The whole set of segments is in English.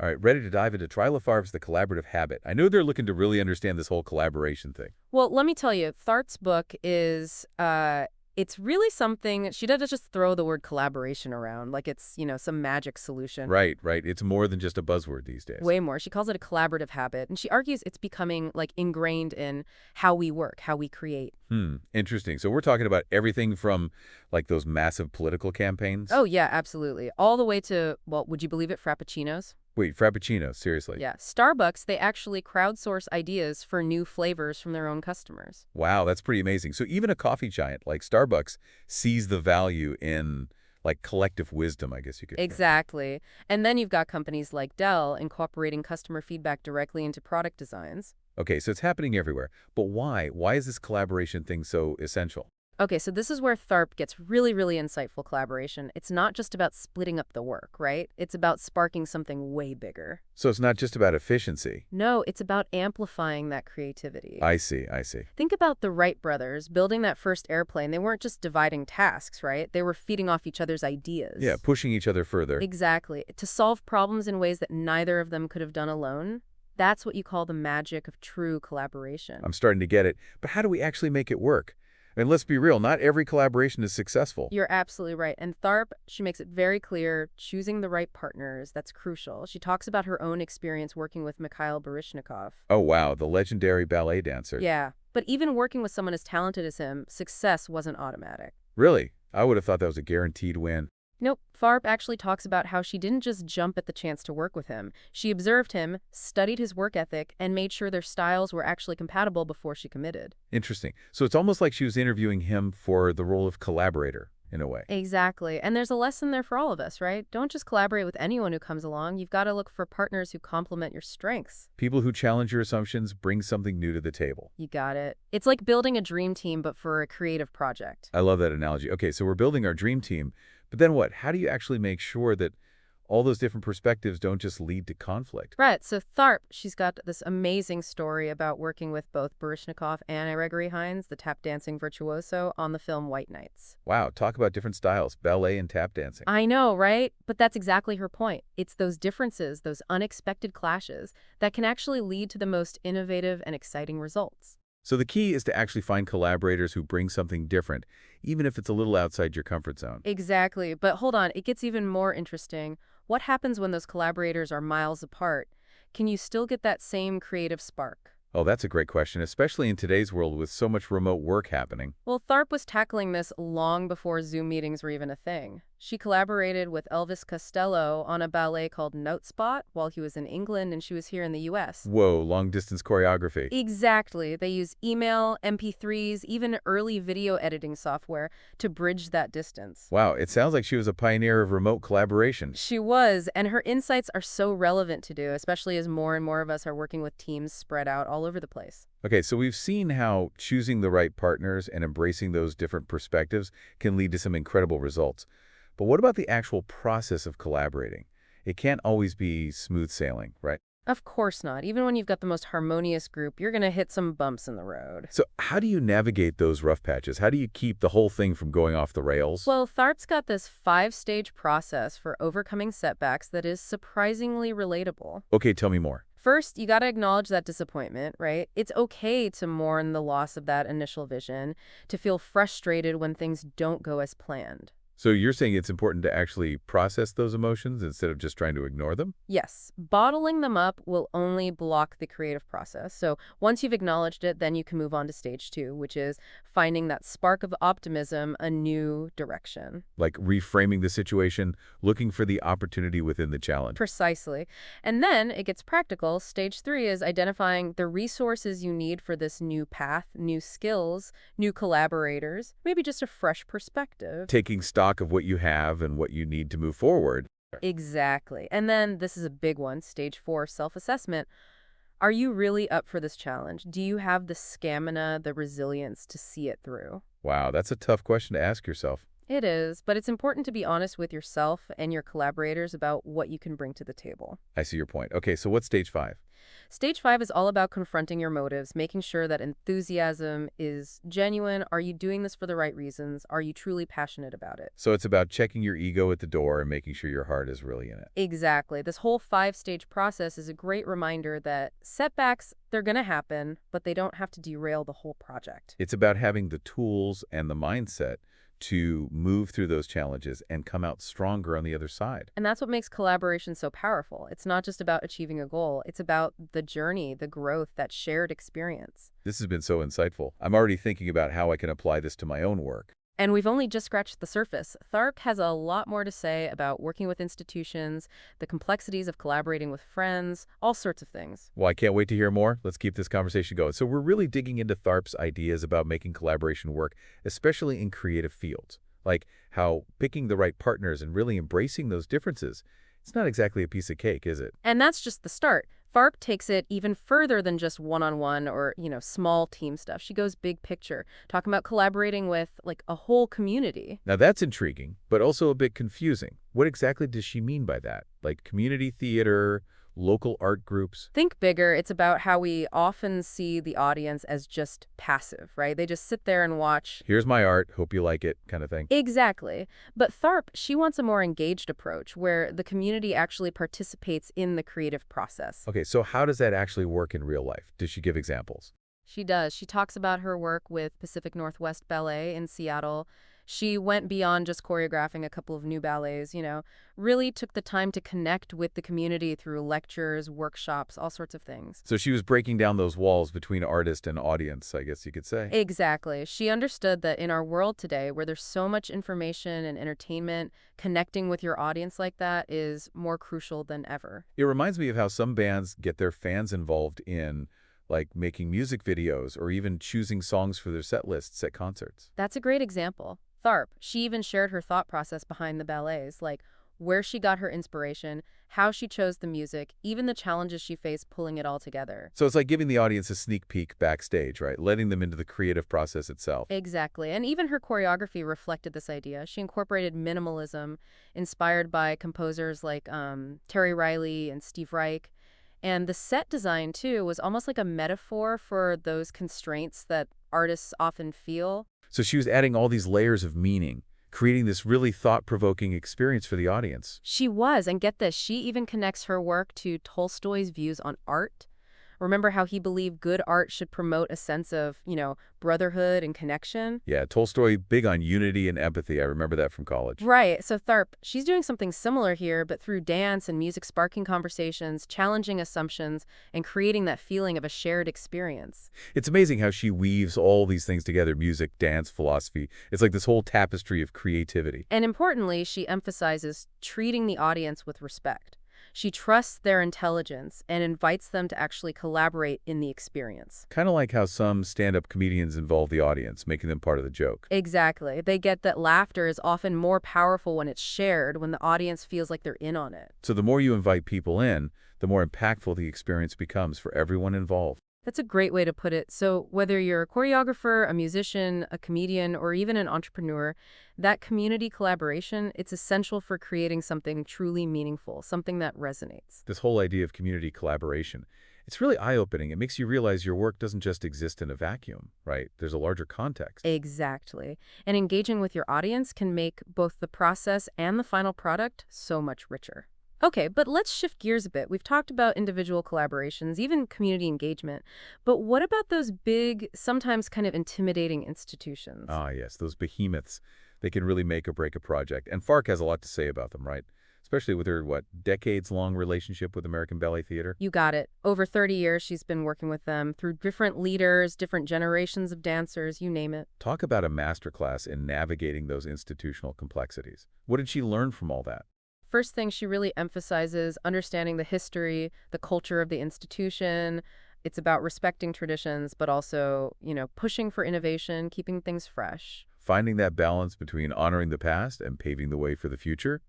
All right, ready to dive into Twyla Tharp's The Collaborative Habit. I know they're looking to really understand this whole collaboration thing. Well, let me tell you, Thart's book is, it's really something, she doesn't just throw the word collaboration around like it's, some magic solution. Right, right. It's more than just a buzzword these days. Way more. She calls it a collaborative habit, and she argues it's becoming, like, ingrained in how we work, how we create. Interesting. So we're talking about everything from, like, those massive political campaigns? Oh, yeah, absolutely. All the way to, well, would you believe it, Frappuccinos? Wait, Frappuccino, seriously? Yeah. Starbucks, they actually crowdsource ideas for new flavors from their own customers. Wow, that's pretty amazing. So even a coffee giant like Starbucks sees the value in, like, collective wisdom, I guess you could say. Exactly. And then you've got companies like Dell incorporating customer feedback directly into product designs. Okay, so it's happening everywhere. But why? Why is this collaboration thing so essential? Okay, so this is where Tharp gets really, really insightful collaboration. It's not just about splitting up the work, right? It's about sparking something way bigger. So it's not just about efficiency. No, it's about amplifying that creativity. I see, I see. Think about the Wright brothers building that first airplane. They weren't just dividing tasks, right? They were feeding off each other's ideas. Yeah, pushing each other further. Exactly. To solve problems in ways that neither of them could have done alone. That's what you call the magic of true collaboration. I'm starting to get it. But how do we actually make it work? And let's be real, not every collaboration is successful. You're absolutely right. And Tharp, she makes it very clear, choosing the right partners, that's crucial. She talks about her own experience working with Mikhail Baryshnikov. Oh, wow, the legendary ballet dancer. Yeah, but even working with someone as talented as him, success wasn't automatic. Really? I would have thought that was a guaranteed win. Nope, Tharp actually talks about how she didn't just jump at the chance to work with him. She observed him, studied his work ethic, and made sure their styles were actually compatible before she committed. Interesting. So it's almost like she was interviewing him for the role of collaborator, in a way. Exactly. And there's a lesson there for all of us, right? Don't just collaborate with anyone who comes along. You've got to look for partners who complement your strengths. People who challenge your assumptions, bring something new to the table. You got it. It's like building a dream team, but for a creative project. I love that analogy. Okay, so we're building our dream team, but then what? How do you actually make sure that all those different perspectives don't just lead to conflict? Right. So Tharp, she's got this amazing story about working with both Baryshnikov and Gregory Hines, the tap dancing virtuoso, on the film White Nights. Wow, talk about different styles, ballet and tap dancing. I know, right? But that's exactly her point. It's those differences, those unexpected clashes, that can actually lead to the most innovative and exciting results. So the key is to actually find collaborators who bring something different, even if it's a little outside your comfort zone. Exactly. But hold on, it gets even more interesting. What happens when those collaborators are miles apart? Can you still get that same creative spark? Oh, that's a great question, especially in today's world with so much remote work happening. Well, Tharp was tackling this long before Zoom meetings were even a thing. She collaborated with Elvis Costello on a ballet called Note Spot while he was in England and she was here in the US. Whoa, long-distance choreography. Exactly. They use email, MP3s, even early video editing software to bridge that distance. Wow, it sounds like she was a pioneer of remote collaboration. She was, and her insights are so relevant to do, especially as more and more of us are working with teams spread out all over the place. Okay, so we've seen how choosing the right partners and embracing those different perspectives can lead to some incredible results. But what about the actual process of collaborating? It can't always be smooth sailing, right? Of course not. Even when you've got the most harmonious group, you're going to hit some bumps in the road. So how do you navigate those rough patches? How do you keep the whole thing from going off the rails? Well, Tharp's got this 5-stage process for overcoming setbacks that is surprisingly relatable. Okay, tell me more. First, you got to acknowledge that disappointment, right? It's okay to mourn the loss of that initial vision, to feel frustrated when things don't go as planned. So you're saying it's important to actually process those emotions instead of just trying to ignore them? Yes, bottling them up will only block the creative process. So once you've acknowledged it, then you can move on to stage 2, which is finding that spark of optimism, a new direction. Like reframing the situation, looking for the opportunity within the challenge. Precisely. And then it gets practical. Stage 3 is identifying the resources you need for this new path, new skills, new collaborators, maybe just a fresh perspective. Taking stock of what you have and what you need to move forward. Exactly. And then this is a big one, stage 4, self-assessment. Are you really up for this challenge? Do you have the stamina, the resilience to see it through? Wow, that's a tough question to ask yourself. It is, but it's important to be honest with yourself and your collaborators about what you can bring to the table. I see your point. Okay, so what's stage 5? Stage 5 is all about confronting your motives, making sure that enthusiasm is genuine. Are you doing this for the right reasons? Are you truly passionate about it? So it's about checking your ego at the door and making sure your heart is really in it. Exactly. This whole 5-stage process is a great reminder that setbacks, they're going to happen, but they don't have to derail the whole project. It's about having the tools and the mindset to move through those challenges and come out stronger on the other side. And that's what makes collaboration so powerful. It's not just about achieving a goal, it's about the journey, the growth, that shared experience. This has been so insightful. I'm already thinking about how I can apply this to my own work. And we've only just scratched the surface. Tharp has a lot more to say about working with institutions, the complexities of collaborating with friends, all sorts of things. Well, I can't wait to hear more. Let's keep this conversation going. So we're really digging into Tharp's ideas about making collaboration work, especially in creative fields, like how picking the right partners and really embracing those differences. It's not exactly a piece of cake, is it? And that's just the start. Tharp takes it even further than just one-on-one or, small team stuff. She goes big picture, talking about collaborating with, like, a whole community. Now that's intriguing, but also a bit confusing. What exactly does she mean by that? Like community theater, local art groups? Think bigger. It's about how we often see the audience as just passive, right? They just sit there and watch. Here's my art, hope you like it, kind of thing. Exactly. But Tharp, she wants a more engaged approach where the community actually participates in the creative process. Okay, so how does that actually work in real life? Does she give examples? She does. She talks about her work with Pacific Northwest Ballet in Seattle. She went beyond just choreographing a couple of new ballets, really took the time to connect with the community through lectures, workshops, all sorts of things. So she was breaking down those walls between artist and audience, I guess you could say. Exactly. She understood that in our world today, where there's so much information and entertainment, connecting with your audience like that is more crucial than ever. It reminds me of how some bands get their fans involved in, like, making music videos or even choosing songs for their set lists at concerts. That's a great example. Tharp, she even shared her thought process behind the ballets, like where she got her inspiration, how she chose the music, even the challenges she faced pulling it all together. So it's like giving the audience a sneak peek backstage, right? Letting them into the creative process itself. Exactly. And even her choreography reflected this idea. She incorporated minimalism, inspired by composers like Terry Riley and Steve Reich. And the set design, too, was almost like a metaphor for those constraints that artists often feel. So she was adding all these layers of meaning, creating this really thought-provoking experience for the audience. She was, and get this, she even connects her work to Tolstoy's views on art. Remember how he believed good art should promote a sense of, brotherhood and connection? Yeah, Tolstoy, big on unity and empathy. I remember that from college. Right. So Tharp, she's doing something similar here, but through dance and music sparking conversations, challenging assumptions, and creating that feeling of a shared experience. It's amazing how she weaves all these things together, music, dance, philosophy. It's like this whole tapestry of creativity. And importantly, she emphasizes treating the audience with respect. She trusts their intelligence and invites them to actually collaborate in the experience. Kind of like how some stand-up comedians involve the audience, making them part of the joke. Exactly. They get that laughter is often more powerful when it's shared, when the audience feels like they're in on it. So the more you invite people in, the more impactful the experience becomes for everyone involved. That's a great way to put it. So whether you're a choreographer, a musician, a comedian, or even an entrepreneur, that community collaboration, it's essential for creating something truly meaningful, something that resonates. This whole idea of community collaboration, it's really eye-opening. It makes you realize your work doesn't just exist in a vacuum, right? There's a larger context. Exactly. And engaging with your audience can make both the process and the final product so much richer. Okay, but let's shift gears a bit. We've talked about individual collaborations, even community engagement. But what about those big, sometimes kind of intimidating institutions? Ah, yes, those behemoths. They can really make or break a project. And Fark has a lot to say about them, right? Especially with her, decades-long relationship with American Ballet Theater. You got it. Over 30 years, she's been working with them through different leaders, different generations of dancers, you name it. Talk about a masterclass in navigating those institutional complexities. What did she learn from all that? First thing, she really emphasizes understanding the history, the culture of the institution. It's about respecting traditions, but also, pushing for innovation, keeping things fresh. Finding that balance between honoring the past and paving the way for the future?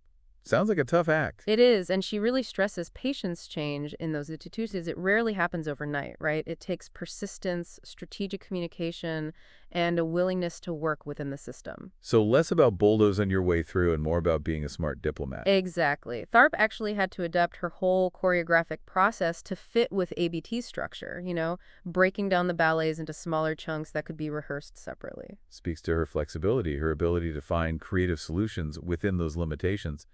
Sounds like a tough act. It is, and she really stresses patience change in those institutions. It rarely happens overnight, right? It takes persistence, strategic communication, and a willingness to work within the system. So less about bulldozing your way through and more about being a smart diplomat. Exactly. Tharp actually had to adapt her whole choreographic process to fit with ABT structure, breaking down the ballets into smaller chunks that could be rehearsed separately. Speaks to her flexibility, her ability to find creative solutions within those limitations.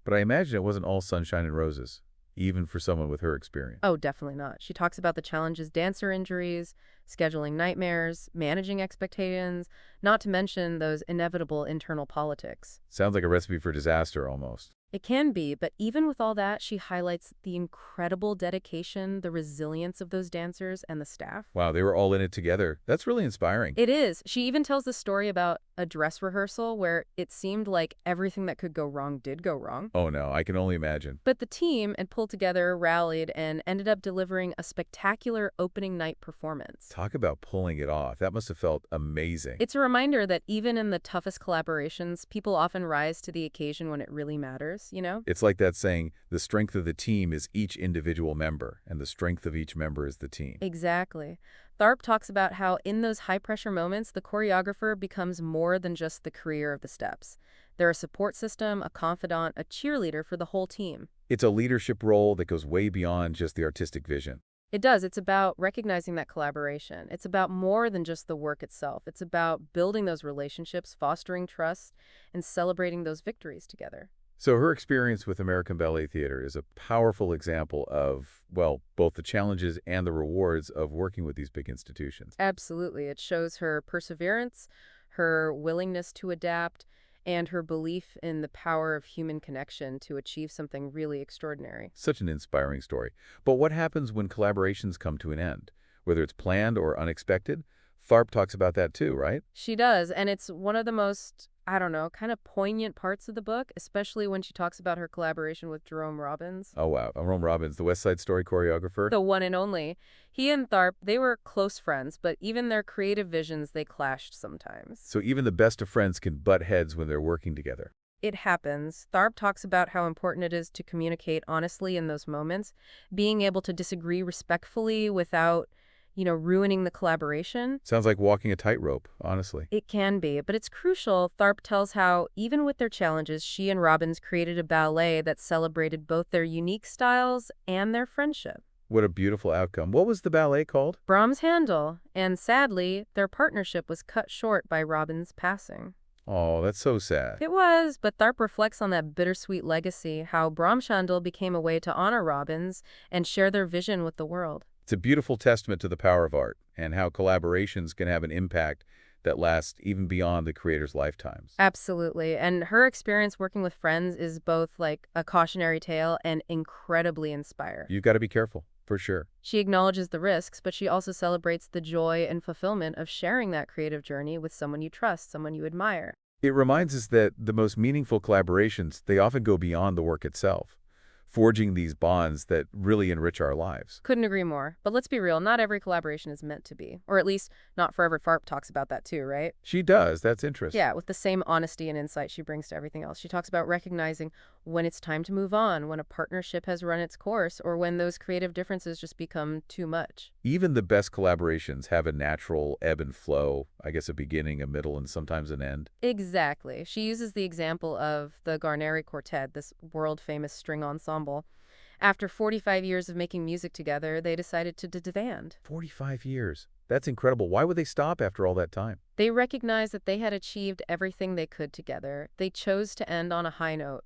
But I imagine it wasn't all sunshine and roses, even for someone with her experience. Oh, definitely not. She talks about the challenges: dancer injuries, scheduling nightmares, managing expectations, not to mention those inevitable internal politics. Sounds like a recipe for disaster almost. It can be, but even with all that, she highlights the incredible dedication, the resilience of those dancers and the staff. Wow, they were all in it together. That's really inspiring. It is. She even tells the story about a dress rehearsal where it seemed like everything that could go wrong did go wrong. Oh no, I can only imagine. But the team had pulled together, rallied, and ended up delivering a spectacular opening night performance. Talk about pulling it off. That must have felt amazing. It's a reminder that even in the toughest collaborations, people often rise to the occasion when it really matters. It's like that saying, the strength of the team is each individual member, and the strength of each member is the team. Exactly. Tharp talks about how in those high-pressure moments, the choreographer becomes more than just the creator of the steps. They're a support system, a confidant, a cheerleader for the whole team. It's a leadership role that goes way beyond just the artistic vision. It does. It's about recognizing that collaboration. It's about more than just the work itself. It's about building those relationships, fostering trust, and celebrating those victories together. So her experience with American Ballet Theater is a powerful example of, well, both the challenges and the rewards of working with these big institutions. Absolutely. It shows her perseverance, her willingness to adapt, and her belief in the power of human connection to achieve something really extraordinary. Such an inspiring story. But what happens when collaborations come to an end? Whether it's planned or unexpected? Tharp talks about that too, right? She does, and it's one of the most, I don't know, kind of poignant parts of the book, especially when she talks about her collaboration with Jerome Robbins. Oh, wow. Jerome Robbins, the West Side Story choreographer. The one and only. He and Tharp, they were close friends, but even their creative visions, they clashed sometimes. So even the best of friends can butt heads when they're working together. It happens. Tharp talks about how important it is to communicate honestly in those moments, being able to disagree respectfully without, ruining the collaboration. Sounds like walking a tightrope, honestly. It can be, but it's crucial. Tharp tells how, even with their challenges, she and Robbins created a ballet that celebrated both their unique styles and their friendship. What a beautiful outcome. What was the ballet called? Brahms' Handel, and sadly, their partnership was cut short by Robbins' passing. Oh, that's so sad. It was, but Tharp reflects on that bittersweet legacy, how Brahms' Handel became a way to honor Robbins and share their vision with the world. It's a beautiful testament to the power of art and how collaborations can have an impact that lasts even beyond the creator's lifetimes. Absolutely. And her experience working with friends is both like a cautionary tale and incredibly inspiring. You've got to be careful, for sure. She acknowledges the risks, but she also celebrates the joy and fulfillment of sharing that creative journey with someone you trust, someone you admire. It reminds us that the most meaningful collaborations, they often go beyond the work itself, forging these bonds that really enrich our lives. Couldn't agree more. But let's be real, not every collaboration is meant to be. Or at least, not Forever. Tharp talks about that too, right? She does. That's interesting. Yeah, with the same honesty and insight she brings to everything else. She talks about recognizing when it's time to move on, when a partnership has run its course, or when those creative differences just become too much. Even the best collaborations have a natural ebb and flow, I guess a beginning, a middle, and sometimes an end. Exactly. She uses the example of the Garneri Quartet, this world-famous string ensemble. After 45 years of making music together, they decided to disband. 45 years. That's incredible. Why would they stop after all that time? They recognized that they had achieved everything they could together. They chose to end on a high note,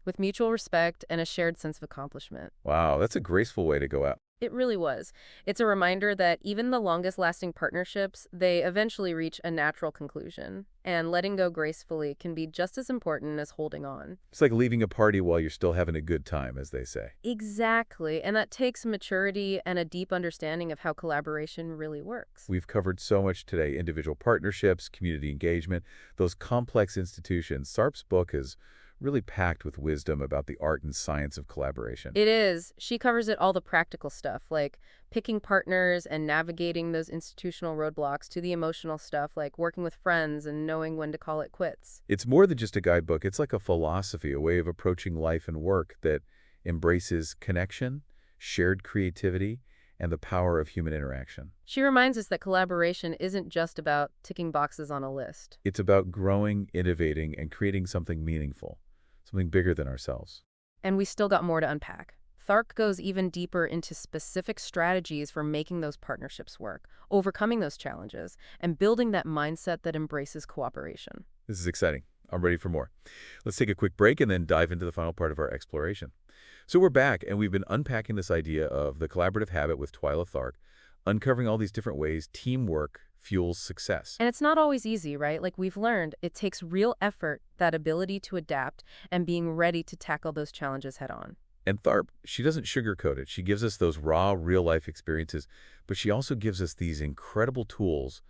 with mutual respect and a shared sense of accomplishment. Wow, that's a graceful way to go out. It really was. It's a reminder that even the longest-lasting partnerships, they eventually reach a natural conclusion. And letting go gracefully can be just as important as holding on. It's like leaving a party while you're still having a good time, as they say. Exactly. And that takes maturity and a deep understanding of how collaboration really works. We've covered so much today: individual partnerships, community engagement, those complex institutions. Tharp's book has really packed with wisdom about the art and science of collaboration. It is. She covers it all the practical stuff, like picking partners and navigating those institutional roadblocks, to the emotional stuff, like working with friends and knowing when to call it quits. It's more than just a guidebook. It's like a philosophy, a way of approaching life and work that embraces connection, shared creativity, and the power of human interaction. She reminds us that collaboration isn't just about ticking boxes on a list. It's about growing, innovating, and creating something meaningful, something bigger than ourselves. And we still got more to unpack. Tharp goes even deeper into specific strategies for making those partnerships work, overcoming those challenges, and building that mindset that embraces cooperation. This is exciting. I'm ready for more. Let's take a quick break and then dive into the final part of our exploration. So we're back, and we've been unpacking this idea of the collaborative habit with Twyla Tharp, uncovering all these different ways teamwork fuels success. And it's not always easy, right? Like we've learned, it takes real effort, that ability to adapt, and being ready to tackle those challenges head on. And Tharp, she doesn't sugarcoat it. She gives us those raw, real-life experiences, but she also gives us these incredible tools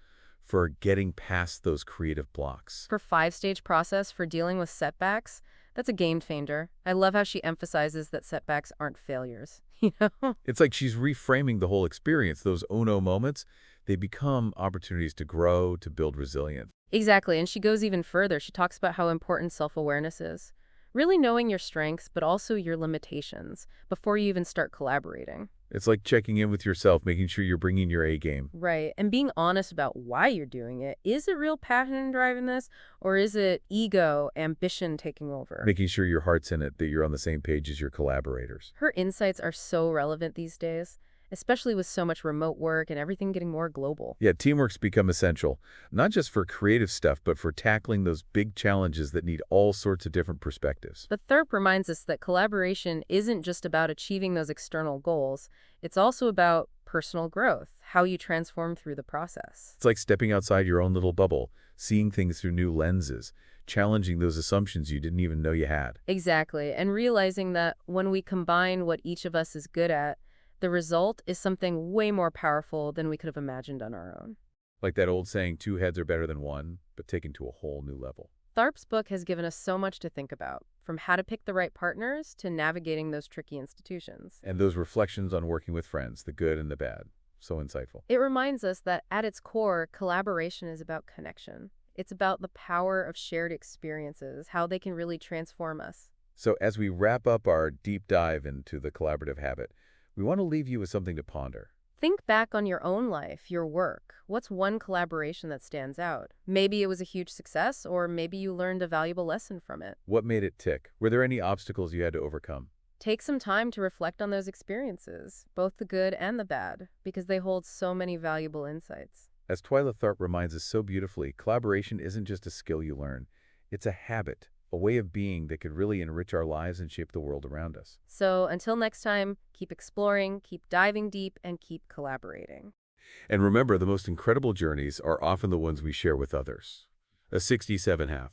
for getting past those creative blocks. Her five-stage process for dealing with setbacks, that's a game changer. I love how she emphasizes that setbacks aren't failures, you know? It's like she's reframing the whole experience. Those oh no moments, they become opportunities to grow, to build resilience. Exactly, and she goes even further. She talks about how important self-awareness is. Really knowing your strengths, but also your limitations, before you even start collaborating. It's like checking in with yourself, making sure you're bringing your A game. Right, and being honest about why you're doing it. Is it real passion driving this, or is it ego, ambition taking over? Making sure your heart's in it, that you're on the same page as your collaborators. Her insights are so relevant these days, especially with so much remote work and everything getting more global. Yeah, teamwork's become essential, not just for creative stuff, but for tackling those big challenges that need all sorts of different perspectives. But Thurp reminds us that collaboration isn't just about achieving those external goals, it's also about personal growth, how you transform through the process. It's like stepping outside your own little bubble, seeing things through new lenses, challenging those assumptions you didn't even know you had. Exactly, and realizing that when we combine what each of us is good at, the result is something way more powerful than we could have imagined on our own. Like that old saying, two heads are better than one, but taken to a whole new level. Tharp's book has given us so much to think about, from how to pick the right partners to navigating those tricky institutions. And those reflections on working with friends, the good and the bad. So insightful. It reminds us that at its core, collaboration is about connection. It's about the power of shared experiences, how they can really transform us. So as we wrap up our deep dive into the collaborative habit, we want to leave you with something to ponder. Think back on your own life, your work. What's one collaboration that stands out? Maybe it was a huge success, or maybe you learned a valuable lesson from it. What made it tick? Were there any obstacles you had to overcome? Take some time to reflect on those experiences, both the good and the bad, because they hold so many valuable insights. As Twyla Tharp reminds us so beautifully, collaboration isn't just a skill you learn. It's a habit, a way of being that could really enrich our lives and shape the world around us. So until next time, keep exploring, keep diving deep, and keep collaborating. And remember, the most incredible journeys are often the ones we share with others. A 67 half.